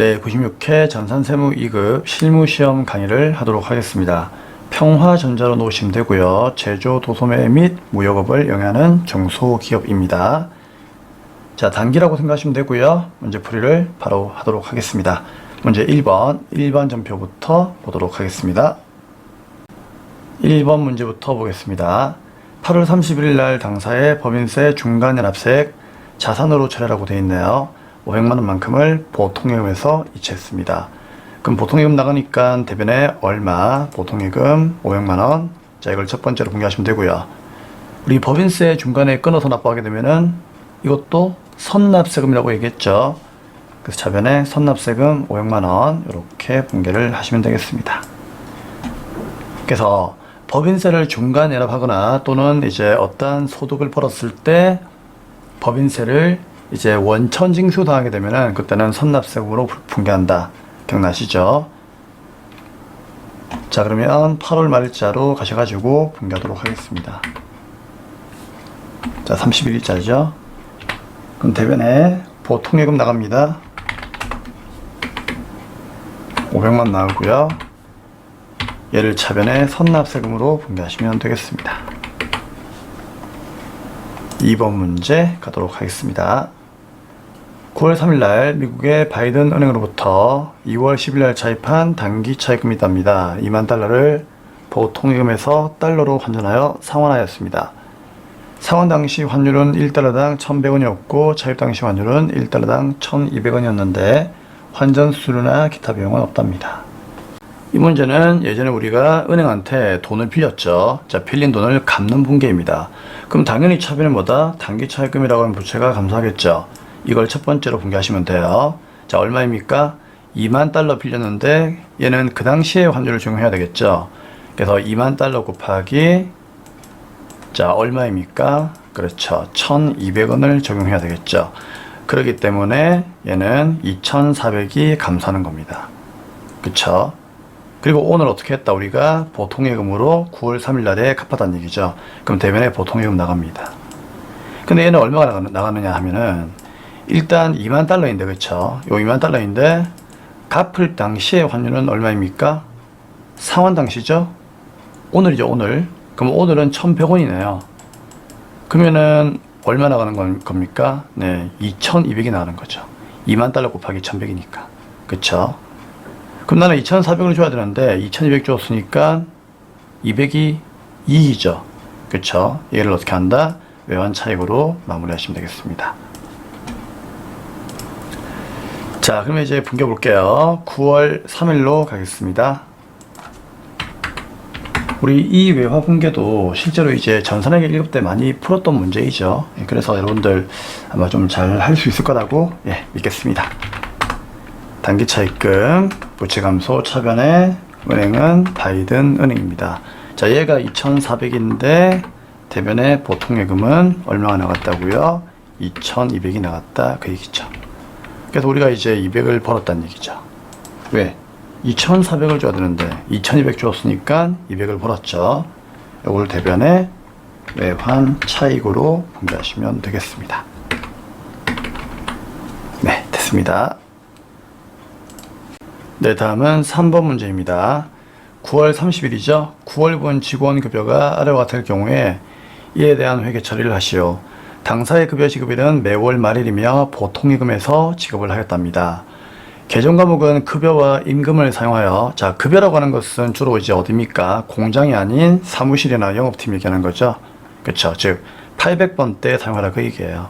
네, 96회 전산세무 2급 실무시험 강의를 하도록 하겠습니다. 평화전자로 놓으시면 되고요. 제조, 도소매 및 무역업을 영위하는 중소기업입니다. 자, 단기라고 생각하시면 되고요. 문제풀이를 바로 하도록 하겠습니다. 문제 1번, 1번 전표부터 보도록 하겠습니다. 1번 문제부터 보겠습니다. 8월 31일 날 당사의 법인세 중간연합세액 자산으로 처리하라고 되어 있네요. 500만원만큼을 보통예금에서 이체했습니다. 그럼 보통예금 나가니까 대변에 얼마, 보통예금 500만원. 자, 이걸 첫 번째로 공개하시면 되고요. 우리 법인세 중간에 끊어서 납부하게 되면은 이것도 선납세금이라고 얘기했죠. 그래서 차변에 선납세금 500만원 이렇게 분개를 하시면 되겠습니다. 그래서 법인세를 중간 연합하거나 또는 이제 어떠한 소득을 벌었을 때 법인세를 이제 원천 징수당하게 되면은 그때는 선납세금으로 분개한다. 기억나시죠? 자, 그러면 8월 말일자로 가셔가지고 분개하도록 하겠습니다. 자, 31일자죠. 그럼 대변에 보통예금 나갑니다. 500만 나오고요. 얘를 차변에 선납세금으로 분개하시면 되겠습니다. 2번 문제 가도록 하겠습니다. 9월 3일날 미국의 바이든 은행으로부터 2월 10일날 차입한 단기 차입금이 있답니다. 2만 달러를 보통예금에서 달러로 환전하여 상환하였습니다. 상환 당시 환율은 1달러당 1,100원이었고 차입 당시 환율은 1달러당 1,200원이었는데 환전 수수료나 기타 비용은 없답니다. 이 문제는 예전에 우리가 은행한테 돈을 빌렸죠. 자, 빌린 돈을 갚는 분개입니다. 그럼 당연히 차변은 뭐다? 단기 차입금이라고 하면 부채가 감소하겠죠. 이걸 첫 번째로 분개하시면 돼요. 자, 얼마입니까? 2만 달러 빌렸는데 얘는 그 당시에 환율을 적용해야 되겠죠. 그래서 2만 달러 곱하기 자, 얼마입니까? 그렇죠. 1,200원을 적용해야 되겠죠. 그렇기 때문에 얘는 2,400이 감소하는 겁니다. 그쵸? 그리고 오늘 어떻게 했다? 우리가 보통예금으로 9월 3일 날에 갚았다는 얘기죠. 그럼 대변에 보통예금 나갑니다. 근데 얘는 얼마가 나가느냐 하면은 일단 2만 달러인데, 그쵸? 요 2만 달러인데 갚을 당시의 환율은 얼마입니까? 상환 당시죠? 오늘이죠, 오늘. 그럼 오늘은 1,100원이네요. 그러면은 얼마 나가는 겁니까? 네, 2,200이 나가는 거죠. 2만 달러 곱하기 1,100이니까. 그쵸? 그럼 나는 2,400을 줘야 되는데 2,200 줬으니까 200이 2이죠. 그쵸? 얘를 어떻게 한다? 외환 차익으로 마무리하시면 되겠습니다. 자, 그러면 이제 분개 볼게요. 9월 3일로 가겠습니다. 우리 이 외화 분개도 실제로 이제 전산회계 1급 때 많이 풀었던 문제이죠. 그래서 여러분들 아마 좀 잘 할 수 있을 거라고 믿겠습니다. 단기 차입금, 부채 감소 차변에 은행은 바이든 은행입니다. 자, 얘가 2,400인데 대변에 보통예금은 얼마가 나갔다고요? 2,200이 나갔다. 그 얘기죠. 그래서 우리가 이제 200을 벌었다는 얘기죠. 왜? 2,400을 줘야 되는데 2,200 줬으니까 200을 벌었죠. 이걸 대변에 외환 차익으로 분개하시면 되겠습니다. 네, 됐습니다. 네, 다음은 3번 문제입니다. 9월 30일이죠. 9월분 직원급여가 아래와 같을 경우에 이에 대한 회계 처리를 하시오. 당사의 급여 지급일은 매월 말일이며 보통예금에서 지급을 하였답니다. 개정 과목은 급여와 임금을 사용하여, 자, 급여라고 하는 것은 주로 이제 어디입니까? 공장이 아닌 사무실이나 영업팀 얘기하는 거죠. 그쵸? 즉 800번 때 사용하라 그 얘기예요.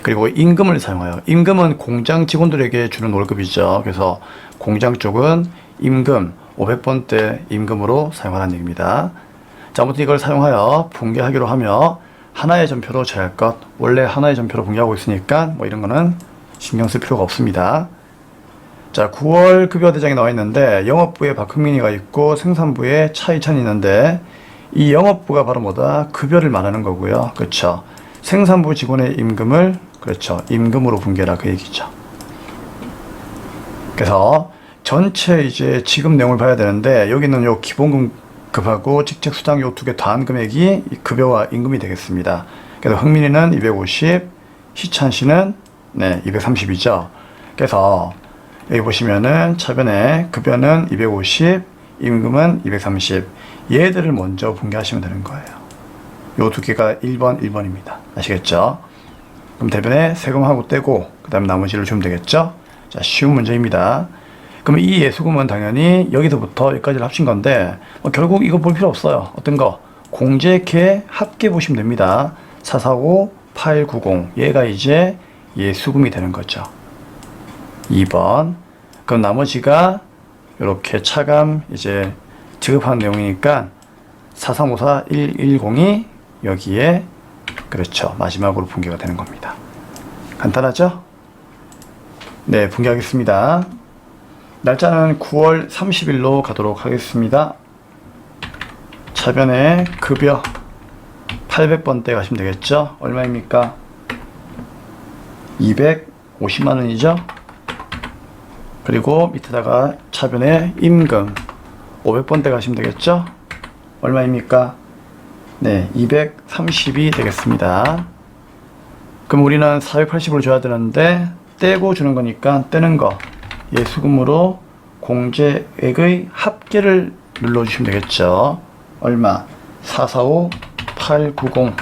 그리고 임금을 사용하여, 임금은 공장 직원들에게 주는 월급이죠. 그래서 공장 쪽은 임금 500번 때 임금으로 사용하라는 얘기입니다. 자, 아무튼 이걸 사용하여 분개하기로 하며 하나의 전표로 처리할 것. 원래 하나의 전표로 분개하고 있으니까 뭐 이런 거는 신경 쓸 필요가 없습니다. 자, 9월 급여 대장이 나와 있는데 영업부에 박흥민이가 있고 생산부에 차이찬이 있는데 이 영업부가 바로 뭐다? 급여를 말하는 거고요. 그렇죠? 생산부 직원의 임금을 그렇죠. 임금으로 분개라 그 얘기죠. 그래서 전체 이제 지급 내용을 봐야 되는데 여기는 요 기본급하고 직책수당 요 두 개 더한 금액이 급여와 임금이 되겠습니다. 그래서 흥민이는 250, 희찬 씨는 230이죠. 그래서 여기 보시면은 차변에 급여는 250, 임금은 230. 얘들을 먼저 분개하시면 되는 거예요. 요 두 개가 1번, 1번입니다. 아시겠죠? 그럼 대변에 세금하고 떼고 그 다음에 나머지를 주면 되겠죠? 자, 쉬운 문제입니다. 그럼 이 예수금은 당연히 여기서부터 여기까지를 합친 건데 결국 이거 볼 필요 없어요. 어떤 거? 공제계 합계 보시면 됩니다. 445, 890 얘가 이제 예수금이 되는 거죠. 2번. 그럼 나머지가 이렇게 차감 이제 지급하는 내용이니까 4354, 110이 여기에 그렇죠. 마지막으로 분개가 되는 겁니다. 간단하죠? 네, 분개하겠습니다. 날짜는 9월 30일로 가도록 하겠습니다. 차변에 급여 800번대 가시면 되겠죠? 얼마입니까? 250만원이죠? 그리고 밑에다가 차변에 임금 500번대 가시면 되겠죠? 얼마입니까? 네, 230이 되겠습니다. 그럼 우리는 480을 줘야 되는데 떼고 주는 거니까 떼는 거 예수금으로 공제액의 합계를 눌러주시면 되겠죠. 얼마? 445, 890.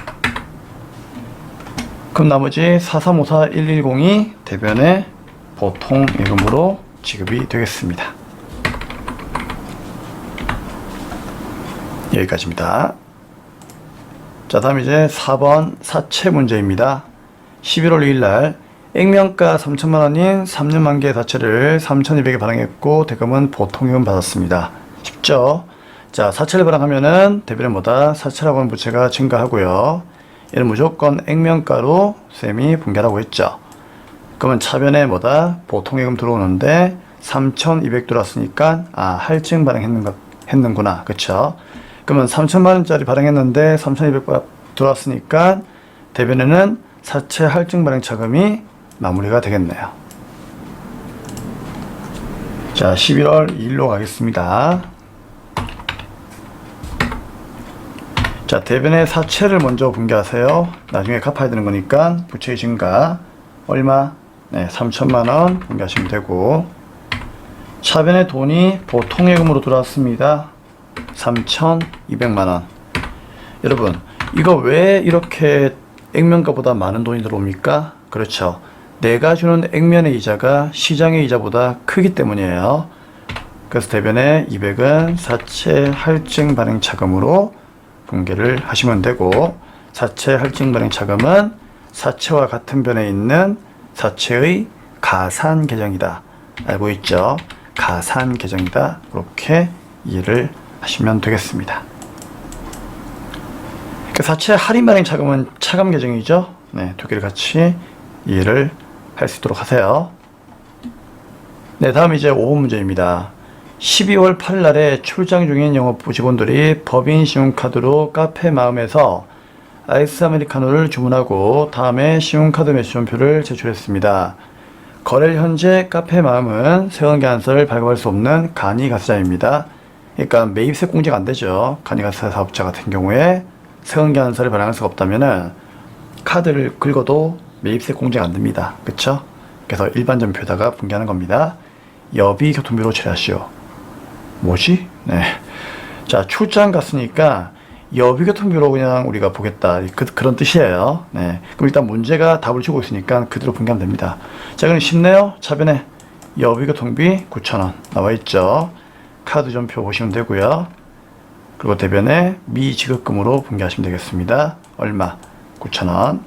그럼 나머지 4354, 110이 대변의 보통 예금으로 지급이 되겠습니다. 여기까지입니다. 자, 다음 이제 4번 사채 문제입니다. 11월 2일날 액면가 3천만원인 3년 만기의 사채를 3,200에 발행했고 대금은 보통예금 받았습니다. 쉽죠? 자, 사채를 발행하면은 대변은 뭐다? 사채라고 하는 부채가 증가하고요. 얘는 무조건 액면가로 쌤이 분개하라고 했죠. 그러면 차변에 뭐다? 보통예금 들어오는데 3,200 들어왔으니까 할증 발행했는구나. 그쵸? 그러면 3천만원짜리 발행했는데 3,200 들어왔으니까 대변에는 사채 할증 발행 차금이 마무리가 되겠네요. 자, 11월 2일로 가겠습니다. 자, 대변의 사채를 먼저 분개하세요. 나중에 갚아야 되는 거니까 부채의 증가 얼마? 네, 3천만원 분개하시면 되고 차변의 돈이 보통예금으로 들어왔습니다. 3,200만원. 여러분, 이거 왜 이렇게 액면가보다 많은 돈이 들어옵니까? 그렇죠. 내가 주는 액면의 이자가 시장의 이자보다 크기 때문이에요. 그래서 대변의 200은 사채 할증 발행 차금으로 분개를 하시면 되고 사채 할증 발행 차금은 사채와 같은 변에 있는 사채의 가산 계정이다. 알고 있죠? 가산 계정이다. 이렇게 이해를 하시면 되겠습니다. 사채 할인 발행 차금은 차감 계정이죠. 네, 두 개를 같이 이해를 할 수 있도록 하세요. 네, 다음 이제 5번 문제입니다. 12월 8일 날에 출장 중인 영업부 직원들이 법인 신용카드로 카페 마음에서 아이스 아메리카노를 주문하고 다음에 신용카드 매수전표를 제출했습니다. 거래일 현재 카페 마음은 세원계산서를 발급할 수 없는 간이가세자입니다. 그러니까 매입세 공제가 안 되죠. 간이가세 사업자 같은 경우에 세원계산서를 발행할 수가 없다면은 카드를 긁어도 매입세 공제가 안 됩니다. 그쵸? 그래서 일반 전표에다가 분개하는 겁니다. 여비 교통비로 처리하시오. 뭐지? 네. 자, 출장 갔으니까 여비 교통비로 그냥 우리가 보겠다. 그런 뜻이에요. 네. 그럼 일단 문제가 답을 주고 있으니까 그대로 분개하면 됩니다. 자, 그럼 쉽네요. 차변에 여비 교통비 9,000원 나와 있죠. 카드 전표 보시면 되고요. 그리고 대변에 미지급금으로 분개하시면 되겠습니다. 얼마? 9,000원.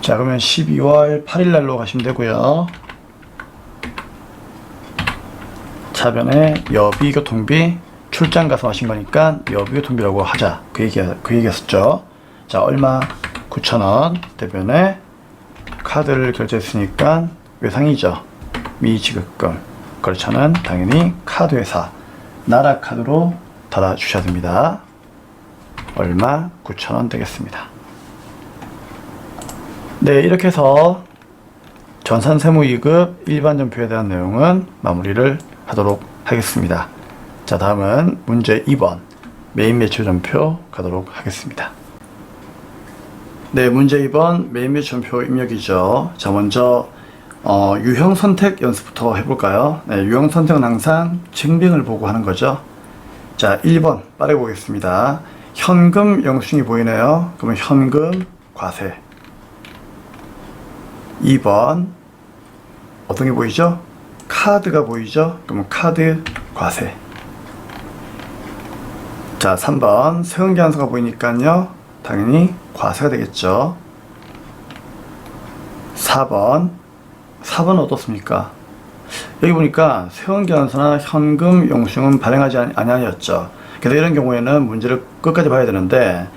자, 그러면 12월 8일 날로 가시면 되고요. 차변에 여비교통비 출장 가서 하신 거니까 여비교통비라고 하자. 그 얘기였었죠. 자, 얼마? 9,000원. 대변에 카드를 결제했으니까 외상이죠. 미지급금. 거래처는 당연히 카드회사 나라카드로 달아주셔야 됩니다. 얼마? 9,000원 되겠습니다. 네, 이렇게 해서 전산세무이급 일반전표에 대한 내용은 마무리를 하도록 하겠습니다. 자, 다음은 문제 2번 메인 매출전표 가도록 하겠습니다. 네, 문제 2번 메인 매출전표 입력이죠. 자, 먼저 유형 선택 연습부터 해볼까요? 네, 유형 선택은 항상 증빙을 보고 하는 거죠. 자, 1번 빠르게 보겠습니다. 현금 영수증이 보이네요. 그러면 현금 과세. 2번 어떤 게 보이죠? 카드가 보이죠? 그러면 카드 과세. 자, 3번 세운계환서가 보이니까요, 당연히 과세가 되겠죠. 4번 어떻습니까? 여기 보니까 세운계환서나 현금 영수증은 발행하지 아니하였죠. 그래서 이런 경우에는 문제를 끝까지 봐야 되는데,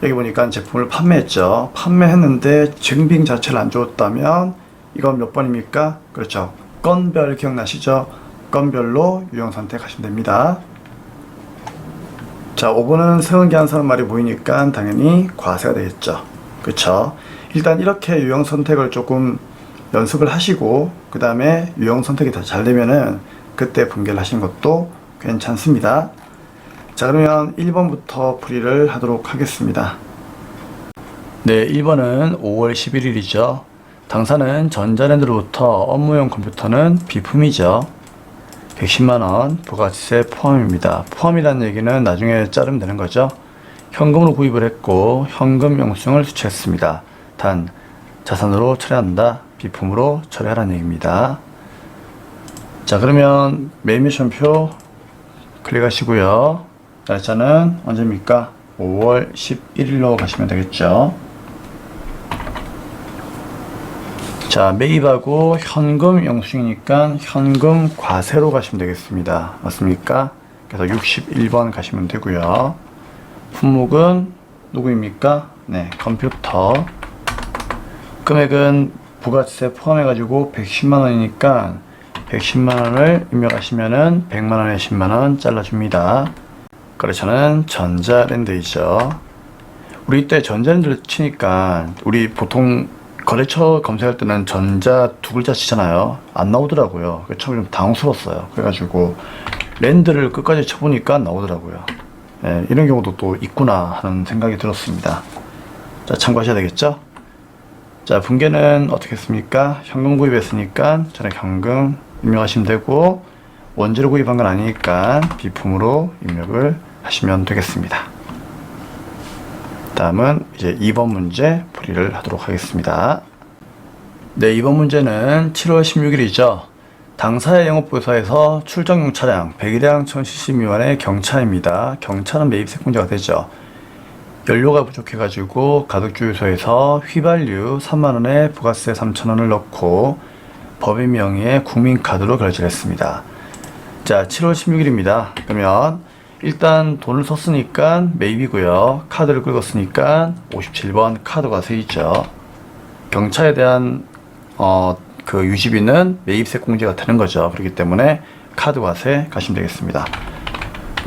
여기 보니까 제품을 판매했죠. 판매했는데 증빙 자체를 안 주었다면 이건 몇 번입니까? 그렇죠. 건별 기억나시죠? 건별로 유형 선택하시면 됩니다. 자, 5번은 세운계환서는 말이 보이니까 당연히 과세가 되겠죠. 그렇죠. 일단 이렇게 유형 선택을 조금 연습을 하시고 그 다음에 유형 선택이 다 잘 되면은 그때 분개를 하시는 것도 괜찮습니다. 자, 그러면 1번부터 풀이를 하도록 하겠습니다. 네, 1번은 5월 11일이죠. 당사는 전자랜드로부터 업무용 컴퓨터는 비품이죠. 110만원 부가세 포함입니다. 포함이라는 얘기는 나중에 자르면 되는 거죠. 현금으로 구입을 했고 현금 영수증을 수취했습니다. 단 자산으로 처리한다, 비품으로 처리하라는 얘기입니다. 자, 그러면 매입미션표 클릭하시고요. 날짜는 언제입니까? 5월 11일로 가시면 되겠죠. 자, 매입하고 현금 영수증이니까 현금 과세로 가시면 되겠습니다. 맞습니까? 그래서 61번 가시면 되고요. 품목은 누구입니까? 네, 컴퓨터. 금액은 부가세 포함해가지고 110만원이니까 110만원을 입력하시면은 100만원에 10만원 잘라줍니다. 거래처는 전자랜드이죠. 우리 이때 전자랜드를 치니까 우리 보통 거래처 검색할 때는 전자 두 글자 치잖아요. 안 나오더라고요. 처음에 좀 당황스러웠어요. 그래가지고 랜드를 끝까지 쳐보니까 나오더라고요. 예, 이런 경우도 또 있구나 하는 생각이 들었습니다. 자, 참고하셔야 되겠죠? 자, 분개는 어떻게 했습니까? 현금 구입했으니까 전액 현금 입력하시면 되고, 원재료 구입한 건 아니니까 비품으로 입력을 하시면 되겠습니다. 다음은 이제 2번 문제 풀이를 하도록 하겠습니다. 네, 2번 문제는 7월 16일이죠. 당사의 영업보고서에서 출정용 차량 100일량 1000cc 미만의 경차입니다. 경차는 매입세 공제가 되죠. 연료가 부족해가지고 가덕주유소에서 휘발유 3만원에 부가세 3,000원을 넣고 법인 명의의 국민카드로 결제를 했습니다. 자, 7월 16일입니다. 그러면 일단 돈을 썼으니까 매입이고요. 카드를 긁었으니까 57번 카드과세이죠. 경차에 대한 그 유지비는 매입세 공제가 되는 거죠. 그렇기 때문에 카드과세 가시면 되겠습니다.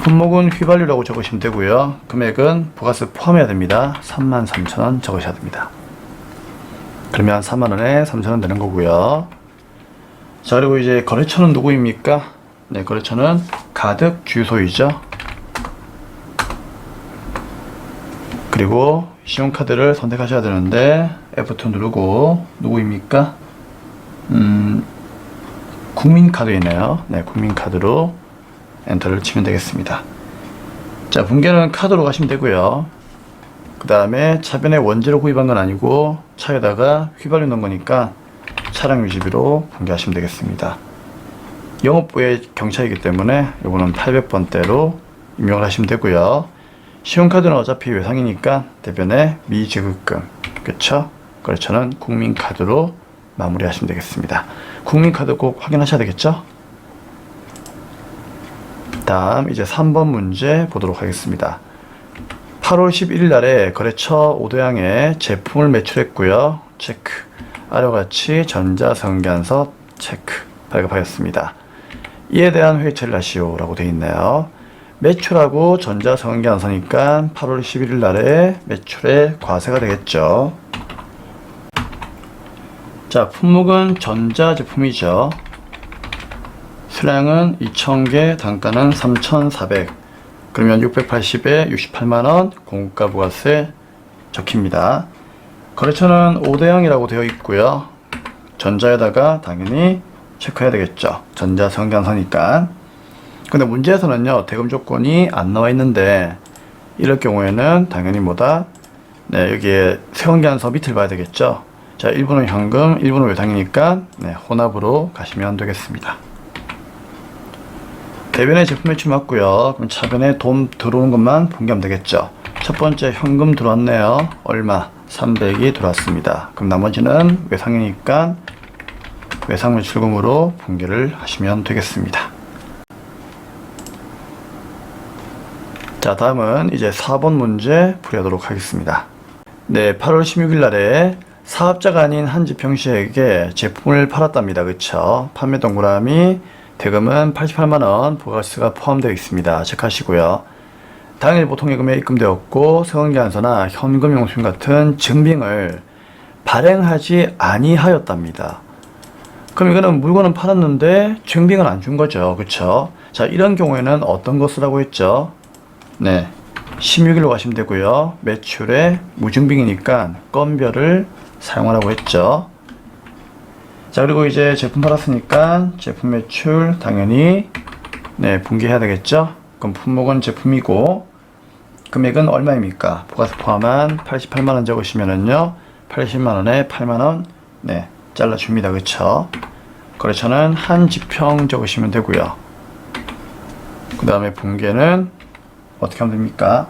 품목은 휘발유라고 적으시면 되고요. 금액은 부가세 포함해야 됩니다. 33,000원 적으셔야 됩니다. 그러면 3만원에 3,000원 되는 거고요. 자, 그리고 이제 거래처는 누구입니까? 네, 거래처는 가득 주유소이죠. 그리고 신용카드를 선택하셔야 되는데 F2 누르고 누구입니까? 국민카드이네요. 네, 국민카드로 엔터를 치면 되겠습니다. 자, 분개는 카드로 가시면 되고요. 그 다음에 차변에 원재료 구입한 건 아니고 차에다가 휘발유 넣은 거니까 차량 유지비로 분개하시면 되겠습니다. 영업부의 경차이기 때문에 이거는 800번대로 입력을 하시면 되고요. 신용카드는 어차피 외상이니까 대변에 미지급금, 그쵸? 거래처는 국민카드로 마무리 하시면 되겠습니다. 국민카드 꼭 확인하셔야 되겠죠? 다음 이제 3번 문제 보도록 하겠습니다. 8월 11일 날에 거래처 오도양에 제품을 매출했고요. 체크. 아래와 같이 전자세운계환서 체크 발급하였습니다. 이에 대한 회의 처리를 하시오 라고 되어 있네요. 매출하고 전자세운계환서니까 8월 11일 날에 매출의 과세가 되겠죠. 자, 품목은 전자제품이죠. 수량은 2,000개, 단가는 3,400. 그러면 680에 68만원 공가 부가세 적힙니다. 거래처는 5대형이라고 되어 있고요. 전자에다가 당연히 체크해야 되겠죠. 전자 성장서니까. 근데 문제에서는요, 대금 조건이 안 나와 있는데, 이럴 경우에는 당연히 뭐다? 네, 여기에 세원기한서 밑을 봐야 되겠죠. 자, 1번은 현금, 1번은 외상이니까, 네, 혼합으로 가시면 되겠습니다. 대변에 제품 매출 맞고요. 그럼 차변에 돈 들어오는 것만 분개하면 되겠죠. 첫 번째 현금 들어왔네요. 얼마? 300이 들어왔습니다. 그럼 나머지는 외상이니까 외상 매출금으로 분개를 하시면 되겠습니다. 자, 다음은 이제 4번 문제 풀이하도록 하겠습니다. 네, 8월 16일 날에 사업자가 아닌 한 지평씨에게 제품을 팔았답니다. 그쵸? 판매 동그라미 대금은 88만원, 부가세가 포함되어 있습니다. 체크하시고요. 당일 보통예금에 입금되었고 세원기한서나 현금 영수증 같은 증빙을 발행하지 아니하였답니다. 그럼 이거는 물건은 팔았는데 증빙은 안 준 거죠. 그쵸? 자, 이런 경우에는 어떤 거 쓰라고 했죠? 네, 16일로 가시면 되고요. 매출에 무증빙이니까 건별을 사용하라고 했죠. 자, 그리고 이제 제품 팔았으니까 제품 매출 당연히 네, 분개해야 되겠죠. 그럼 품목은 제품이고 금액은 얼마입니까? 부가세 포함한 88만원 적으시면은요 80만원에 8만원 네, 잘라줍니다. 그쵸? 거래처는 한 지평 적으시면 되고요. 그 다음에 분개는 어떻게 하면 됩니까?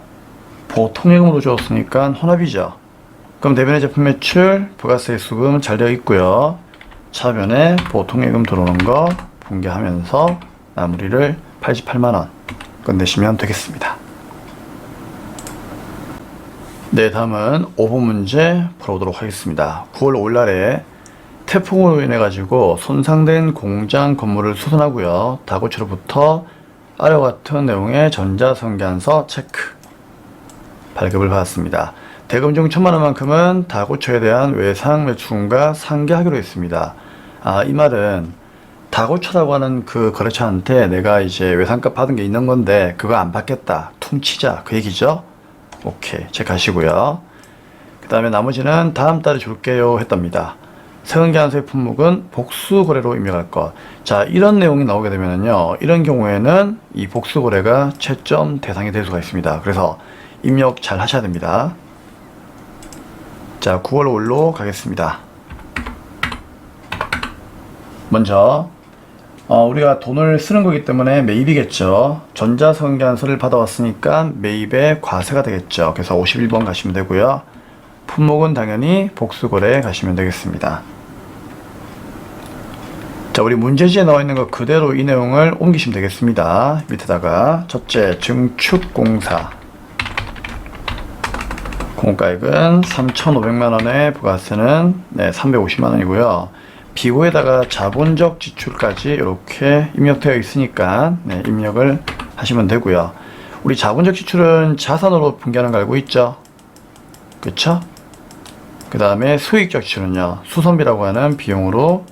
보통예금으로 줬으니까 혼합이죠. 그럼 대변의 제품 매출 부가세 수금 잘 되어 있고요. 차변에 보통예금 들어오는 거 분개하면서 마무리를 88만원 끝내시면 되겠습니다. 네, 다음은 5번 문제 풀어보도록 하겠습니다. 9월 5일 날에 태풍으로 인해 가지고 손상된 공장 건물을 수선하고요. 다고치로부터 아래와 같은 내용의 전자성기한서 체크 발급을 받았습니다. 대금 중 1000만원만큼은 다고처에 대한 외상 매출금과 상계하기로 했습니다. 아, 이 말은 다고처라고 하는 그 거래처한테 내가 이제 외상값 받은 게 있는 건데 그거 안 받겠다, 퉁치자, 그 얘기죠. 오케이, 체크하시고요. 그 다음에 나머지는 다음 달에 줄게요 했답니다. 세원기한서의 품목은 복수거래로 입력할 것. 자, 이런 내용이 나오게 되면요, 이런 경우에는 이 복수거래가 채점 대상이 될 수가 있습니다. 그래서 입력 잘 하셔야 됩니다. 자, 9월 5일로 가겠습니다. 먼저 우리가 돈을 쓰는 거기 때문에 매입이겠죠. 전자성기한서를 받아왔으니까 매입의 과세가 되겠죠. 그래서 51번 가시면 되고요. 품목은 당연히 복수거래에 가시면 되겠습니다. 자, 우리 문제지에 나와 있는 거 그대로 이 내용을 옮기시면 되겠습니다. 밑에다가 첫째, 증축공사 공가액은 3,500만원에 부가세는 네, 350만원이고요. 비고에다가 자본적 지출까지 이렇게 입력되어 있으니까 네, 입력을 하시면 되고요. 우리 자본적 지출은 자산으로 분개하는 거 알고 있죠? 그쵸? 그 다음에 수익적 지출은요, 수선비라고 하는 비용으로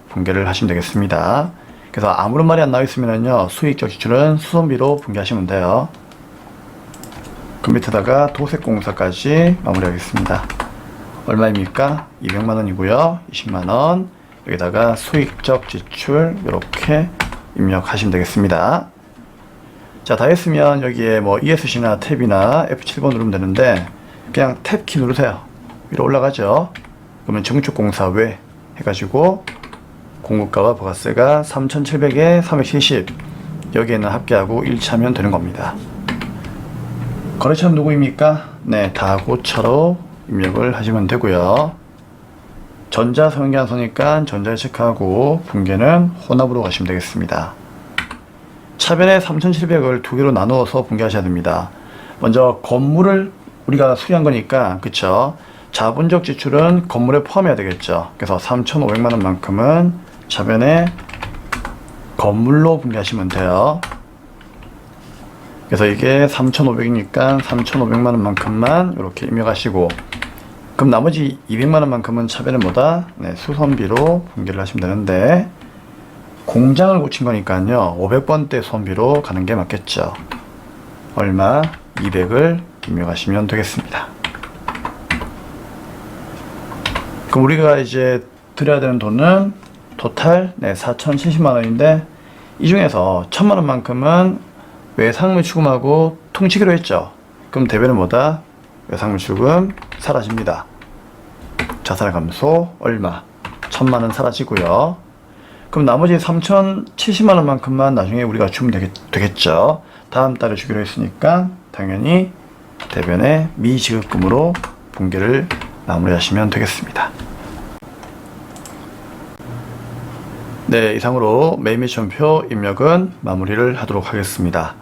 분개를 하시면 되겠습니다. 그래서 아무런 말이 안 나와 있으면요, 수익적 지출은 수선비로 분개하시면 돼요. 그 밑에다가 도색공사까지 마무리하겠습니다. 얼마입니까? 200만원이고요. 20만원. 여기다가 수익적 지출 이렇게 입력하시면 되겠습니다. 자, 다 했으면 여기에 뭐 ESC나 탭이나 F7번 누르면 되는데 그냥 탭키 누르세요. 위로 올라가죠. 그러면 증축공사 외 해가지고 공급가와 부가세가 3,700에 370 여기에는 합계하고 일치하면 되는 겁니다. 거래처는 누구입니까? 네, 다고처로 입력을 하시면 되고요. 전자성기한서니까 전자에 체크하고 분개는 혼합으로 가시면 되겠습니다. 차변에 3,700을 두 개로 나누어서 분개하셔야 됩니다. 먼저 건물을 우리가 수리한 거니까, 그쵸? 자본적 지출은 건물에 포함해야 되겠죠. 그래서 3,500만원만큼은 차변에 건물로 분개하시면 돼요. 그래서 이게 3,500이니까 3,500만원만큼만 이렇게 입력하시고, 그럼 나머지 200만원만큼은 차변에 뭐다? 네, 수선비로 분개를 하시면 되는데, 공장을 고친 거니까요, 500번대 수선비로 가는 게 맞겠죠. 얼마? 200을 입력하시면 되겠습니다. 그럼 우리가 이제 드려야 되는 돈은 토탈 4,070만 원인데 이 중에서 1,000만 원만큼은 외상물 추금하고 퉁치기로 했죠. 그럼 대변은 뭐다? 외상물 추금 사라집니다. 자산 감소 얼마? 1,000만 원 사라지고요. 그럼 나머지 3,070만 원만큼만 나중에 우리가 주면 되겠죠. 다음 달에 주기로 했으니까 당연히 대변의 미지급금으로 분기를 마무리하시면 되겠습니다. 네, 이상으로 매매지원표 입력은 마무리를 하도록 하겠습니다.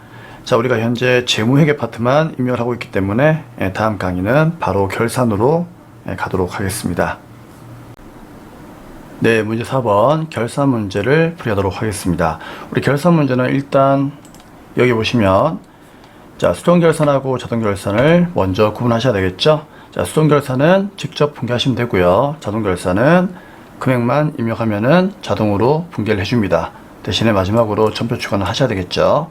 자, 우리가 현재 재무회계 파트만 입력을 하고 있기 때문에 다음 강의는 바로 결산으로 가도록 하겠습니다. 네, 문제 4번 결산 문제를 풀이하도록 하겠습니다. 우리 결산 문제는 일단 여기 보시면 자, 수동결산하고 자동결산을 먼저 구분하셔야 되겠죠. 자, 수동결산은 직접 분기하시면 되고요. 자동결산은 금액만 입력하면은 자동으로 분기를 해줍니다. 대신에 마지막으로 전표 추가는 하셔야 되겠죠.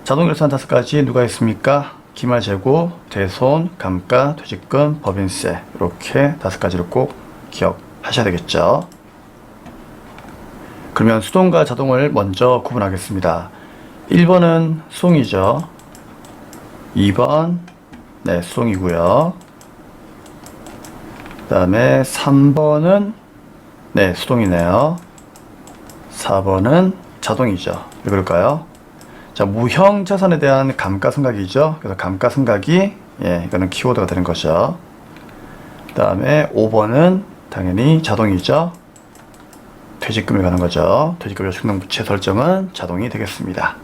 자동결산 5가지 누가 있습니까? 기말재고, 대손, 감가, 퇴직금, 법인세 이렇게 5가지를 꼭 기억하셔야 되겠죠. 그러면 수동과 자동을 먼저 구분하겠습니다. 1번은 수동이죠. 2번 네, 수동이고요. 그 다음에 3번은 네, 수동이네요. 4번은 자동이죠. 왜 그럴까요? 자, 무형 자산에 대한 감가상각이죠. 그래서 감가상각이 이거는 키워드가 되는 거죠. 그 다음에 5번은 당연히 자동이죠. 퇴직금에 관한 거죠. 퇴직금 충당부채 설정은 자동이 되겠습니다.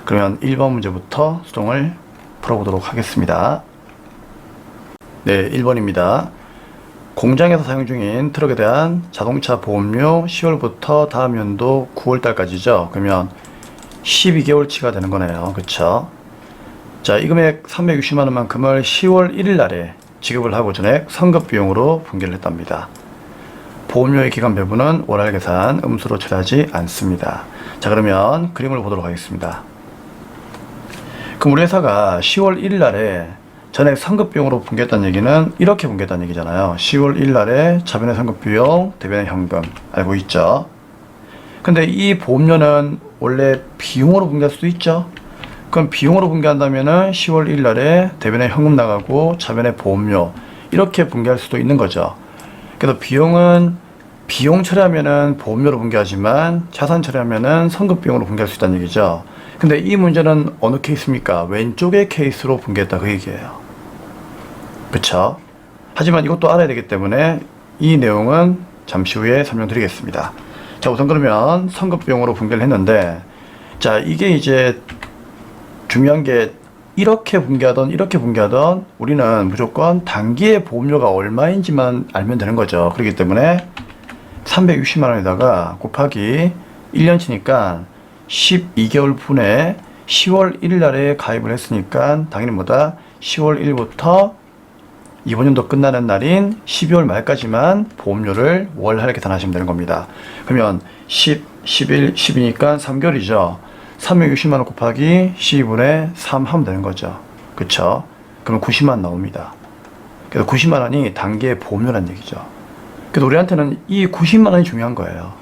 그러면 1번 문제부터 수동을 풀어보도록 하겠습니다. 네, 1번입니다. 공장에서 사용 중인 트럭에 대한 자동차 보험료 10월부터 다음 연도 9월달까지죠. 그러면 12개월치가 되는 거네요. 그쵸? 자, 이 금액 360만원만큼을 10월 1일 날에 지급을 하고 전액 선급비용으로 분기를 했답니다. 보험료의 기간 배분은 월할 계산 음수로 처리하지 않습니다. 자, 그러면 그림을 보도록 하겠습니다. 그럼 우리 회사가 10월 1일 날에 전액 선급비용으로 분기했다는 얘기는 이렇게 분기했다는 얘기잖아요. 10월 1일 날에 자변의 선급비용, 대변의 현금 알고 있죠? 근데 이 보험료는 원래 비용으로 분기할 수도 있죠. 그럼 비용으로 분기한다면은 10월 1일 날에 대변의 현금 나가고 자변의 보험료 이렇게 분기할 수도 있는 거죠. 그래서 비용은 비용 처리하면은 보험료로 분기하지만 자산 처리하면은 선급비용으로 분기할 수 있다는 얘기죠. 근데 이 문제는 어느 케이스입니까? 왼쪽의 케이스로 분기했다 그 얘기예요. 그쵸? 하지만 이것도 알아야 되기 때문에 이 내용은 잠시 후에 설명드리겠습니다. 자, 우선 그러면 선급비용으로 분기를 했는데 자, 이게 이제 중요한 게 이렇게 분기하던 이렇게 분기하던 우리는 무조건 단기의 보험료가 얼마인지만 알면 되는 거죠. 그렇기 때문에 360만원에다가 곱하기 1년치니까 12개월 분에 10월 1일 날에 가입을 했으니까 당연히 뭐다? 10월 1일부터 이번 연도 끝나는 날인 12월 말까지만 보험료를 월할 계산하시면 되는 겁니다. 그러면 10, 11, 10이니까 3개월이죠. 360만원 곱하기 12분의 3 하면 되는 거죠. 그쵸? 그러면 90만원 나옵니다. 그래서 90만원이 단기의 보험료란 얘기죠. 그래서 우리한테는 이 90만원이 중요한 거예요.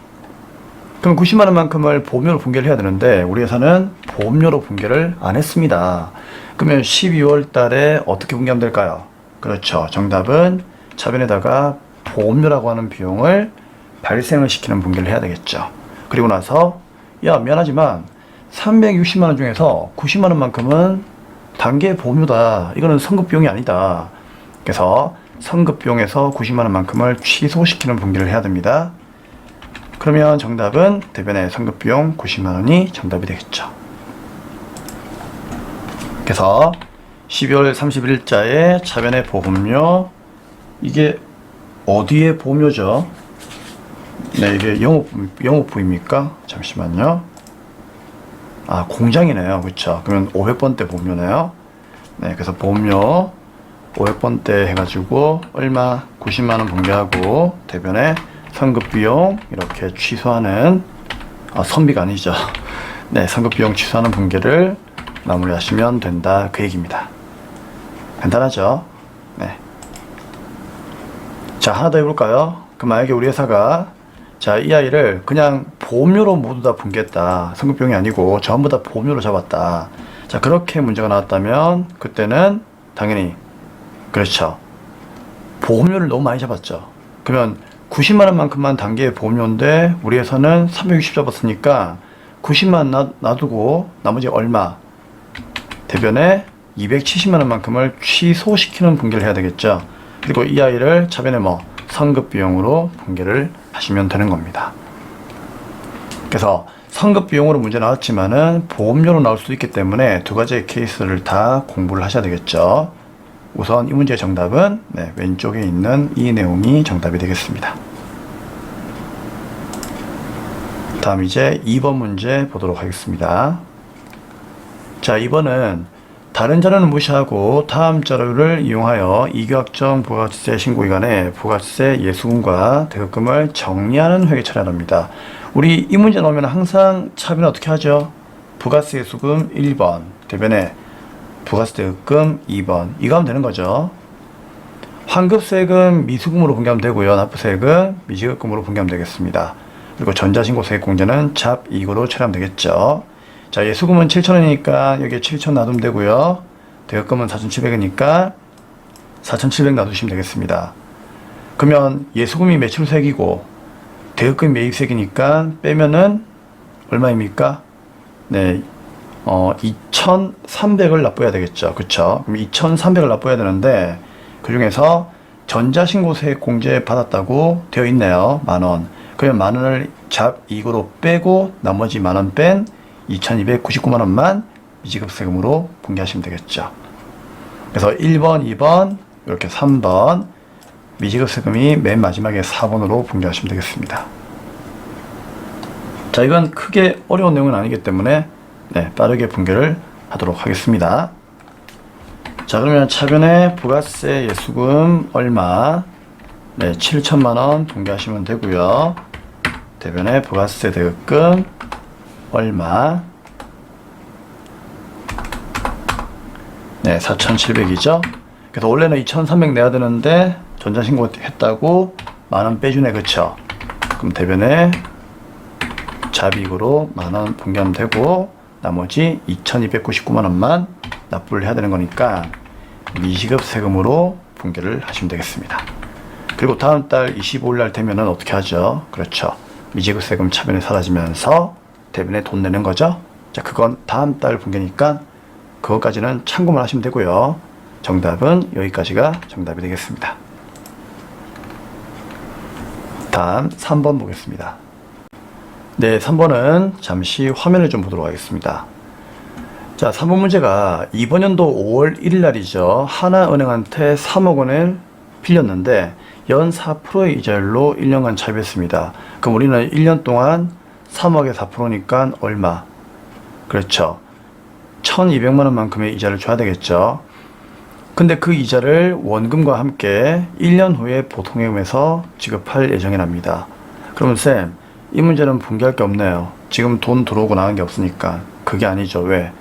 그럼 90만원만큼을 보험료로 분기를 해야 되는데 우리 회사는 보험료로 분기를 안 했습니다. 그러면 12월 달에 어떻게 분기하면 될까요? 그렇죠. 정답은 차변에다가 보험료라고 하는 비용을 발생을 시키는 분기를 해야 되겠죠. 그리고 나서 야, 미안하지만 360만원 중에서 90만원만큼은 단기의 보험료다. 이거는 선급비용이 아니다. 그래서 선급비용에서 90만원만큼을 취소시키는 분기를 해야 됩니다. 그러면 정답은 대변의 선급비용 90만원이 정답이 되겠죠. 그래서 12월 31일자에 차변의 보험료, 이게 어디의 보험료죠? 네, 이게 영업부입니까? 잠시만요. 아, 공장이네요. 그쵸? 그러면 500번대 보험료네요. 네, 그래서 보험료 500번대 해가지고 얼마? 90만원 분기하고 대변의 선급비용 이렇게 취소하는, 선비가 아니죠. 네, 선급비용 취소하는 분기를 마무리하시면 된다 그 얘기입니다. 간단하죠? 네. 자, 하나 더 해볼까요? 만약에 우리 회사가 자, 이 아이를 그냥 보험료로 모두 다 분개했다. 성급비용이 아니고 전부 다 보험료로 잡았다. 자, 그렇게 문제가 나왔다면 그때는 당연히 그렇죠. 보험료를 너무 많이 잡았죠. 그러면 90만 원만큼만 단계의 보험료인데 우리 회사는 360 잡았으니까 90만 놔두고 나머지 얼마? 대변에 270만 원만큼을 취소시키는 분개를 해야 되겠죠. 그리고 이 아이를 차변에 선급 비용으로 분개를 하시면 되는 겁니다. 그래서 선급 비용으로 문제 나왔지만은 보험료로 나올 수도 있기 때문에 두 가지의 케이스를 다 공부를 하셔야 되겠죠. 우선 이 문제의 정답은 왼쪽에 있는 이 내용이 정답이 되겠습니다. 다음 이제 2번 문제 보도록 하겠습니다. 자, 2번은 다른 자료는 무시하고 다음 자료를 이용하여 이교학정 부가가치세 신고기간에 부가가치세 예수금과 대급금을 정리하는 회계 처리합니다. 우리 이 문제 나오면 항상 차변을 어떻게 하죠? 부가세 예수금 1번, 대변에 부가세 대급금 2번. 이거 하면 되는 거죠. 환급세액은 미수금으로 분개하면 되고요. 납부세액은 미지급금으로 분개하면 되겠습니다. 그리고 전자신고세액 공제는 잡이익으로 처리하면 되겠죠. 자, 예수금은 7,000원이니까 여기에 7,000 놔두면 되고요. 대급금은 4,700이니까 4,700 놔두시면 되겠습니다. 그러면 예수금이 매출세액이고 대급금이 매입세액이니까 빼면은 얼마입니까? 네, 2,300을 납부해야 되겠죠. 그쵸? 그럼 2,300을 납부해야 되는데 그 중에서 전자신고세액 공제 받았다고 되어 있네요. 만원. 그러면 만원을 잡이익으로 빼고 나머지 만원 뺀 2,299만원만 미지급세금으로 분개하시면 되겠죠. 그래서 1번, 2번, 이렇게 3번 미지급세금이 맨 마지막에 4번으로 분개하시면 되겠습니다. 자, 이건 크게 어려운 내용은 아니기 때문에 빠르게 분개를 하도록 하겠습니다. 자, 그러면 차변에 부가세 예수금 얼마? 7천만원 분개하시면 되고요. 대변에 부가세 대급금 얼마? 4,700이죠. 그래서 원래는 2,300 내야 되는데 전자신고 했다고 만원 빼주네. 그쵸? 그럼 대변에 잡이익으로 만원 분개하면 되고 나머지 2,299만원만 납부를 해야 되는 거니까 미지급 세금으로 분개를 하시면 되겠습니다. 그리고 다음 달 25일날 되면은 어떻게 하죠? 그렇죠. 미지급 세금 차변이 사라지면서 대변에 돈 내는 거죠. 자, 그건 다음 달 분개니까 그것까지는 참고만 하시면 되고요. 정답은 여기까지가 정답이 되겠습니다. 다음 3번 보겠습니다. 3번은 잠시 화면을 좀 보도록 하겠습니다. 자, 3번 문제가 이번 연도 5월 1일 날이죠. 하나은행한테 3억 원을 빌렸는데 연 4%의 이자율로 1년간 차입했습니다. 그럼 우리는 1년 동안 3억에 4%니까 얼마? 그렇죠. 1,200만 원만큼의 이자를 줘야 되겠죠. 근데 그 이자를 원금과 함께 1년 후에 보통예금에서 지급할 예정이랍니다. 그러면 쌤, 이 문제는 분개할 게 없네요. 지금 돈 들어오고 나간 게 없으니까. 그게 아니죠. 왜?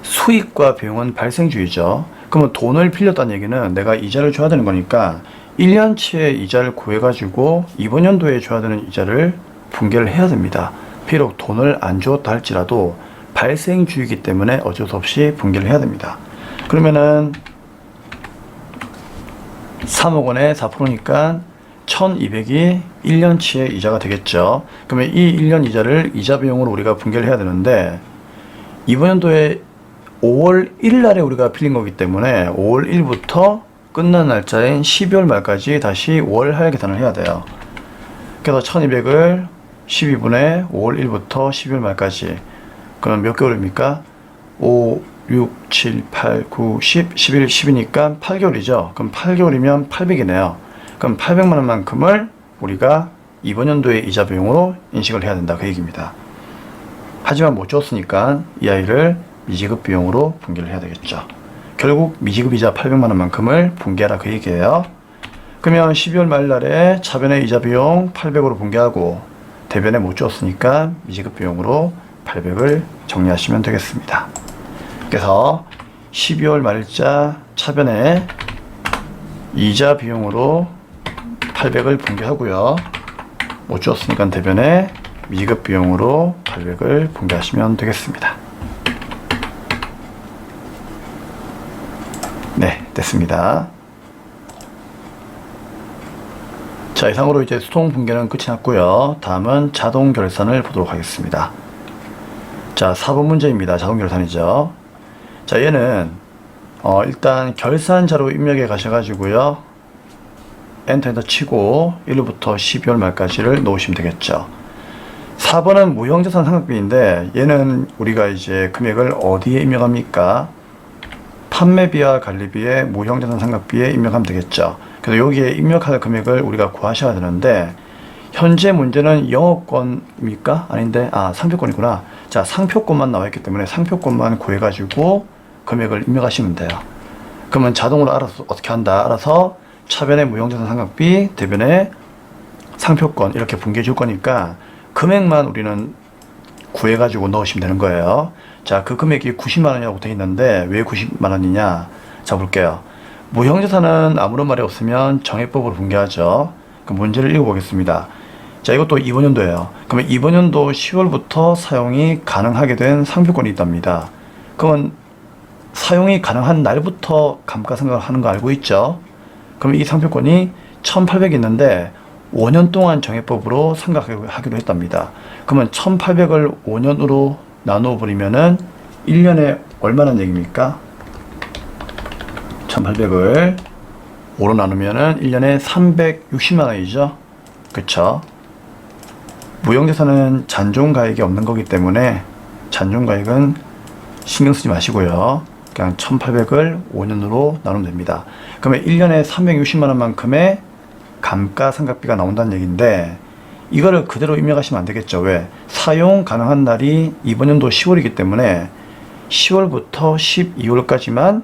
수익과 비용은 발생주의죠. 그러면 돈을 빌렸다는 얘기는 내가 이자를 줘야 되는 거니까 1년치의 이자를 구해가지고 이번 연도에 줘야 되는 이자를 분개를 해야 됩니다. 비록 돈을 안 주었다 할지라도 발생주의이기 때문에 어쩔 수 없이 분개를 해야 됩니다. 그러면은 3억 원에 4%니까 1,200이 1년치의 이자가 되겠죠. 그러면 이 1년 이자를 이자 비용으로 우리가 분개를 해야 되는데 이번 연도에 5월 1일 날에 우리가 빌린 거기 때문에 5월 1일부터 끝난 날짜인 12월 말까지 다시 월 계산을 해야 돼요. 그래서 1,200을 12분의 5월 1일부터 12월 말까지. 그럼 몇 개월입니까? 5, 6, 7, 8, 9, 10, 11, 10이니까 8개월이죠. 그럼 8개월이면 800이네요. 그럼 800만 원만큼을 우리가 이번 연도의 이자 비용으로 인식을 해야 된다. 그 얘기입니다. 하지만 못 줬으니까 이 아이를 미지급 비용으로 분개를 해야 되겠죠. 결국 미지급 이자 800만 원만큼을 분개하라 그 얘기예요. 그러면 12월 말날에 차변의 이자 비용 800으로 분개하고 대변에 못 줬으니까 미지급 비용으로 800을 정리하시면 되겠습니다. 그래서 12월 말일자 차변에 이자 비용으로 800을 분개하고요. 못 주었으니까 대변에 미급 비용으로 800을 분개하시면 되겠습니다. 네, 됐습니다. 자, 이상으로 이제 수동 분개는 끝이 났고요. 다음은 자동 결산을 보도록 하겠습니다. 자, 4번 문제입니다. 자동 결산이죠. 자, 얘는 일단 결산자로 입력해 가셔가지고요. 엔터 치고 1부터 12월 말까지를 놓으시면 되겠죠. 4번은 무형자산 상각비인데 얘는 우리가 이제 금액을 어디에 입력합니까? 판매비와 관리비에 무형자산 상각비에 입력하면 되겠죠. 그래서 여기에 입력할 금액을 우리가 구하셔야 되는데 현재 문제는 영업권입니까? 아닌데 상표권이구나. 자, 상표권만 나와 있기 때문에 상표권만 구해가지고 금액을 입력하시면 돼요. 그러면 자동으로 알아서 어떻게 한다? 알아서 차변의 무형자산 상각비, 대변의 상표권 이렇게 분개해 줄 거니까 금액만 우리는 구해가지고 넣으시면 되는 거예요. 자, 그 금액이 90만원이라고 되어 있는데 왜 90만원이냐? 자, 볼게요. 무형자산은 아무런 말이 없으면 정액법으로 분개하죠. 그 문제를 읽어보겠습니다. 자, 이것도 이번 연도예요. 그러면 이번 연도 10월부터 사용이 가능하게 된 상표권이 있답니다. 그러면 사용이 가능한 날부터 감가상각을 하는 거 알고 있죠? 그럼 이 상표권이 1800이 있는데 5년 동안 정액법으로 상각하기로 했답니다. 그러면 1800을 5년으로 나누어 버리면은 1년에 얼마나 얘기입니까? 1800을 5로 나누면은 1년에 360만원이죠. 그쵸? 무형자산은 잔존가액이 없는 거기 때문에 잔존가액은 신경 쓰지 마시고요. 그냥 1800을 5년으로 나누면 됩니다. 그러면 1년에 360만원만큼의 감가상각비가 나온다는 얘기인데 이거를 그대로 입력하시면 안 되겠죠. 왜? 사용 가능한 날이 이번 연도 10월이기 때문에 10월부터 12월까지만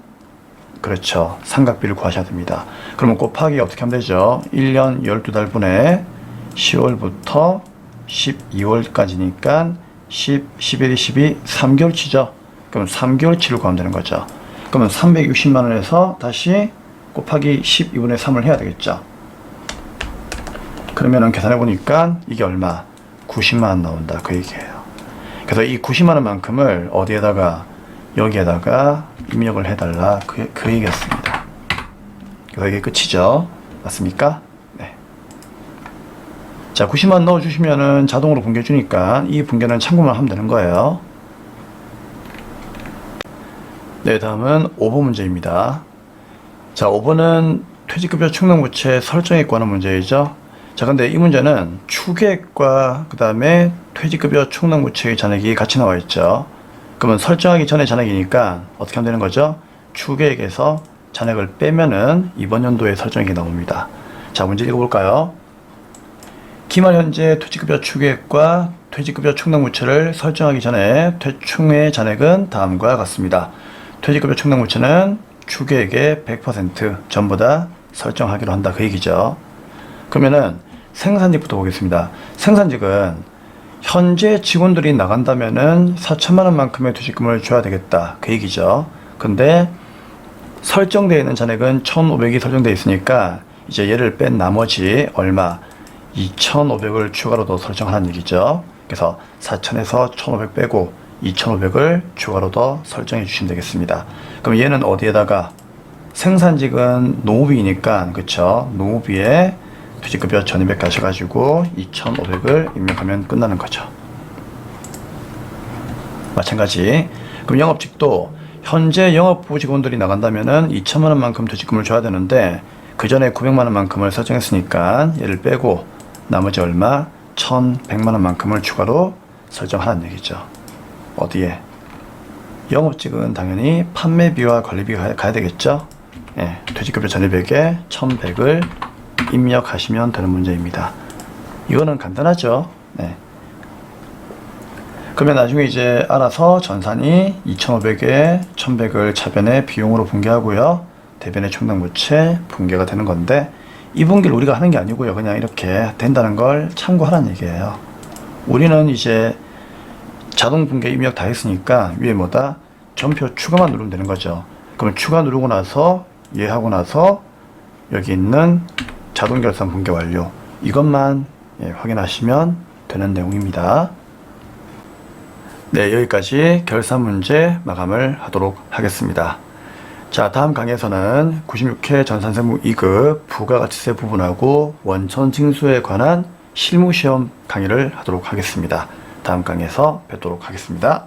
그렇죠. 상각비를 구하셔야 됩니다. 그러면 곱하기 어떻게 하면 되죠? 1년 12달분에 10월부터 12월까지니까 10, 11, 12, 3개월치죠. 그럼 3개월치를 구하면 되는 거죠. 그러면 360만원에서 다시 곱하기 12분의 3을 해야 되겠죠. 그러면은 계산해 보니까 이게 얼마? 90만원 나온다. 그 얘기예요. 그래서 이 90만원만큼을 어디에다가 여기에다가 입력을 해달라. 그 얘기였습니다. 그래서 이게 끝이죠. 맞습니까? 네. 자, 90만원 넣어주시면은 자동으로 분개해주니까 이 분개는 참고만 하면 되는 거예요. 네, 다음은 5번 문제입니다. 자, 5번은 퇴직급여 충당부채 설정에 관한 문제이죠. 자, 근데 이 문제는 추계액과 그 다음에 퇴직급여 충당부채의 잔액이 같이 나와 있죠. 그러면 설정하기 전에 잔액이니까 어떻게 하면 되는 거죠? 추계액에서 잔액을 빼면은 이번 연도에 설정액이 나옵니다. 자, 문제 읽어볼까요? 기말 현재 퇴직급여 추계액과 퇴직급여 충당부채를 설정하기 전에 퇴충의 잔액은 다음과 같습니다. 퇴직급여 충당부채는 추계액의 100% 전부 다 설정하기로 한다. 그 얘기죠. 그러면은 생산직부터 보겠습니다. 생산직은 현재 직원들이 나간다면은 4천만원만큼의 퇴직금을 줘야 되겠다. 그 얘기죠. 근데 설정되어 있는 잔액은 1,500이 설정되어 있으니까 이제 얘를 뺀 나머지 얼마? 2,500을 추가로 더 설정하는 얘기죠. 그래서 4,000에서 1,500 빼고 2,500을 추가로 더 설정해 주시면 되겠습니다. 그럼 얘는 어디에다가 생산직은 노무비니까 그쵸? 노무비에 퇴직급여 1,200 가셔가지고 2,500을 입력하면 끝나는 거죠. 마찬가지. 그럼 영업직도 현재 영업부 직원들이 나간다면은 2천만원만큼 퇴직금을 줘야 되는데 그 전에 900만원만큼을 설정했으니까 얘를 빼고 나머지 얼마? 1,100만원만큼을 추가로 설정하는 얘기죠. 어디에? 영업직은 당연히 판매비와 관리비가 가야 되겠죠. 예, 퇴직급여 1,200에 1,100을 입력하시면 되는 문제입니다. 이거는 간단하죠. 네. 그러면 나중에 이제 알아서 전산이 2,500에 1,100을 차변의 비용으로 분개하고요. 대변의 충당부채 분개가 되는 건데 이 분개를 우리가 하는 게 아니고요. 그냥 이렇게 된다는 걸 참고하라는 얘기예요. 우리는 이제 자동 분개 입력 다 했으니까 위에 뭐다? 전표 추가만 누르면 되는 거죠. 그럼 추가 누르고 나서 얘하고 나서 여기 있는 자동 결산 붕괴 완료. 이것만 확인하시면 되는 내용입니다. 네, 여기까지 결산 문제 마감을 하도록 하겠습니다. 자, 다음 강의에서는 96회 전산세무 2급 부가가치세 부분하고 원천 징수에 관한 실무시험 강의를 하도록 하겠습니다. 다음 강의에서 뵙도록 하겠습니다.